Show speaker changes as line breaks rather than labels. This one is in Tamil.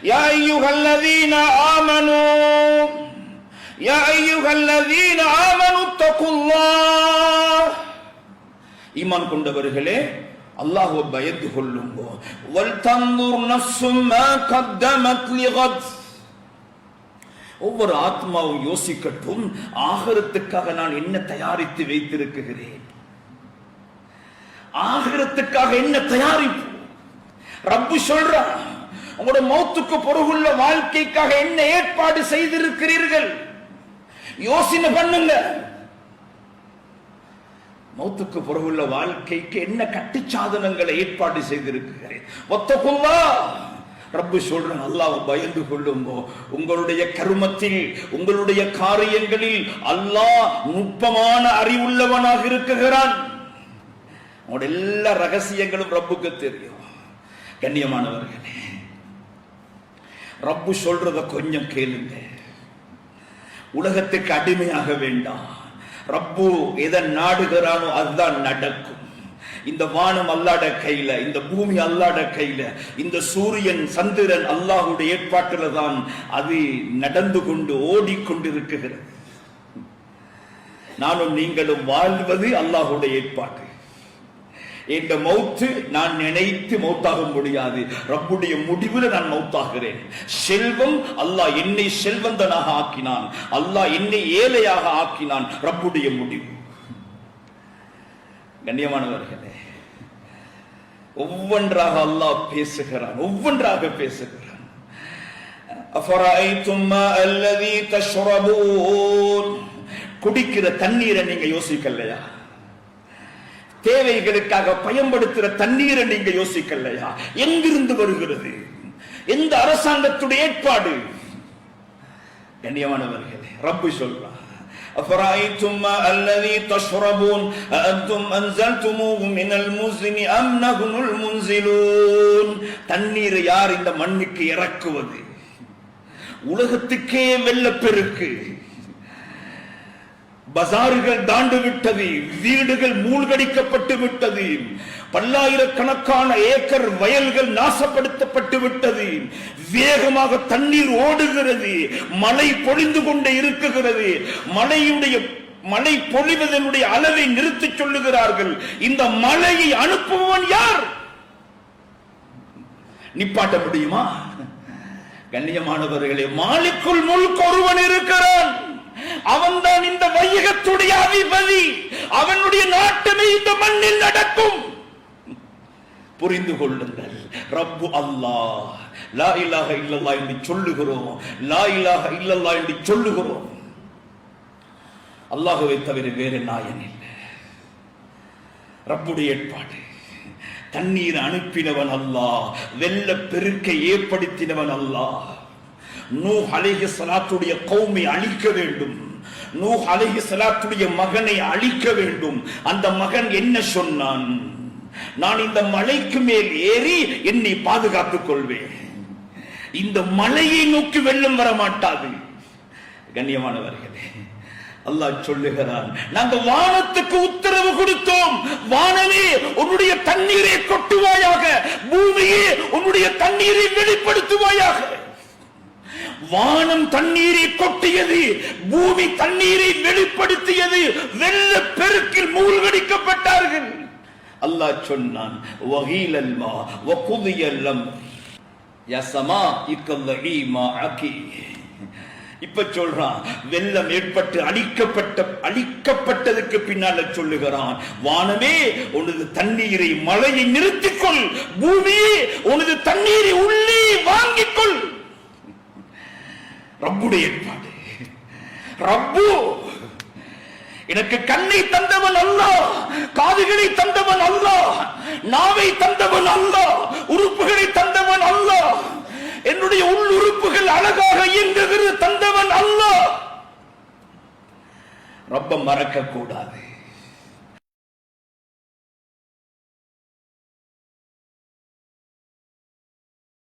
யா அய்யுஹல்லதீன ஆமனூ யா அய்யுஹல்லதீன ஆமனு தகுல்லாஹ், ஈமான் கொண்டவர்களே அல்லாஹ்வை பயந்து கொள்ளுங்கோ. வல் தன்துர் நஃப்ஸும் மா கத்தமத் லிகத், ஒவ்வொரு ஆத்மாவும் யோசிக்கட்டும், ஆகிரத்துக்காக நான் என்ன தயாரித்து வைத்திருக்கிறேன், ஆகிரத்துக்காக என்ன தயாரிப்பு. ரப்பு சொல்றான், உங்களோட மௌத்துக்கு பிறகுள்ள வாழ்க்கைக்காக என்ன ஏற்பாடு செய்திருக்கிறீர்கள், யோசனை பண்ணுங்க. மௌத்துக்கு பிறகுள்ள வாழ்க்கைக்கு என்ன கட்டுச்சாதனங்களை ஏற்பாடு செய்திருக்கிறேன். வத்தகுல்லாஹ், ரப்பு சொல்றான், அல்லாஹ்வை பயந்து கொள்ளுங்கோ. உங்களுடைய கர்மத்தில், உங்களுடைய காரியங்களில் அல்லாஹ் நுட்பமான அறிவுள்ளவனாக இருக்கிறான். உங்களுடைய எல்லா ரகசியங்களும் ரப்புக்கு தெரியும். கண்ணியமானவர்களே, ரப்பு சொல்றத கொஞ்சம் கேளுங்க. உலகத்துக்கு அடிமையாக வேண்டாம். ரப்பு எதை நாடுகிறானோ அதுதான் நடக்கும். இந்த வானம் அல்லாஹ்வுடைய கையில, இந்த பூமி அல்லாஹ்வுடைய கையில, இந்த சூரியன் சந்திரன் அல்லாஹ்வுடைய ஏற்பாட்டில தான் அது நடந்து கொண்டு ஓடிக்கொண்டிருக்கிறது. நானும் நீங்களும் வாழ்வது அல்லாஹ்வுடைய ஏற்பாடு. இந்த மௌத்து நான் நினைத்து மௌத்தாக முடியாது, ரப்புடைய முடிவில் நான் மௌத்தாகிறேன். செல்வம், அல்லாஹ் என்னை செல்வந்தனாக ஆக்கினான், அல்லாஹ் என்னை ஏழையாக ஆக்கினான், ரப்புடைய முடிவு. கண்ணியமானவர்களே, ஒவ்வொன்றாக அல்லாஹ் பேசுகிறான், ஒவ்வொன்றாக பேசுகிறான். அஃபரஐதும் மா அல்லதி தஷ்ரபூன், குடிக்கிற தண்ணீரை நீங்க யோசிக்கலையா? தேவைகளுக்காக பயன்படுத்துகிற தண்ணீரை நீங்க யோசிக்கலையா? எங்கிருந்து வருகிறது? எந்த அரசாங்கத்துடைய ஏற்பாடு? கண்ணியமானவர்களே, ரப்பு சொல்றான், أفرأيتم ما الذي تشربون أأنتم أنزلتموه من المزن أم نحن المنزلون. தண்ணீரை யார் இந்த மண்ணுக்கு இறக்குவது? உலகத்துக்கே வெள்ளப்பெருக்கு, பஜார்கள் தாண்டு விட்டது, வீடுகள் மூழ்கடிக்கப்பட்டு விட்டது, பல்லாயிரக்கணக்கான ஏக்கர் வயல்கள் நாசப்படுத்தப்பட்டு விட்டது, வேகமாக தண்ணீர் ஓடுகிறது, மழை பொழிந்து கொண்டே இருக்குகிறது. மழை பொழிவதனுடைய அளவை நிறுத்தி சொல்லுகிறார்கள். இந்த மழையை அனுப்புவன் யார்? நிப்பாட்ட முடியுமா? கண்ணியமானவர்களே, மாலிக்குல் முல்க் ஒருவன் இருக்கிறான். அவன்தான் இந்த வையகத்துடைய அதிபதி. அவனுடைய நாட்டமே இந்த மண்ணில் நடக்கும். புரிந்து கொள்ளுங்கள், ரப்பு அல்லாஹ். லா இலாஹ இல்லல்லாஹ் என்று சொல்லுகிறோம், லா இலாஹ இல்லல்லாஹ் என்று சொல்லுகிறோம். அல்லாஹ்வை தவிர வேறு நாயன் இல்லை. ரப்புடைய ஏற்பாடு. தண்ணீர் அனுப்பினவன் அல்லாஹ், வெள்ள பெருக்கை ஏற்படுத்தினவன் அல்லாஹ். நூஹ் அலைஹிஸ்ஸலாத்துடைய கௌமை அழிக்க வேண்டும், நூஹ் அலைஹிஸ்ஸலாத்துடைய மகனை அழிக்க வேண்டும். அந்த மகன் என்ன சொன்னான்? நான் இந்த மலைக்கு மேல் ஏறி என்னை பாதுகாத்துக் கொள்வேன், இந்த மலையை நோக்கி வெள்ளம் வர மாட்டாது. கண்ணியமானவர்களே, அல்லாஹ் சொல்லுகிறான், நாங்கள் வானத்துக்கு உத்தரவு கொடுத்தோம், வானமே உன்னுடைய தண்ணீரை கொட்டுவாயாக, பூமியே உன்னுடைய தண்ணீரை வெளிப்படுத்துவாயாக. வானம் தண்ணீரை கொட்டியது, பூமி தண்ணீரை வெளிப்படுத்தியது, வெள்ள பெருக்கில் மூழ்கடிக்கப்பட்டார்கள். அல்லாஹ் சொன்னான், வகீலல் மா வகுதியல் அம்ர் யா ஸமா இக்கல்லி மா அகி. இப்ப சொல்றான், வெள்ளம் ஏற்பட்டு அழிக்கப்பட்டதுக்கு பின்னால சொல்லுகிறான், வானமே உனது தண்ணீரை, மழையை நிறுத்திக்கொள், பூமியே உனது தண்ணீரை உள்ளே வாங்கிக்கொள். ரப்புடைய ஏற்பாடு. ரப்பு எனக்கு கண்ணை தந்தவன் அல்லாஹ், காதுகளை தந்தவன் அல்லாஹ், நாவை தந்தவன் அல்லாஹ், உறுப்புகளை தந்தவன் அல்லாஹ், என்னுடைய உள் உறுப்புகள் அழகாக இயங்குகிறது தந்தவன் அல்லாஹ். ரப்ப மறக்க கூடாது.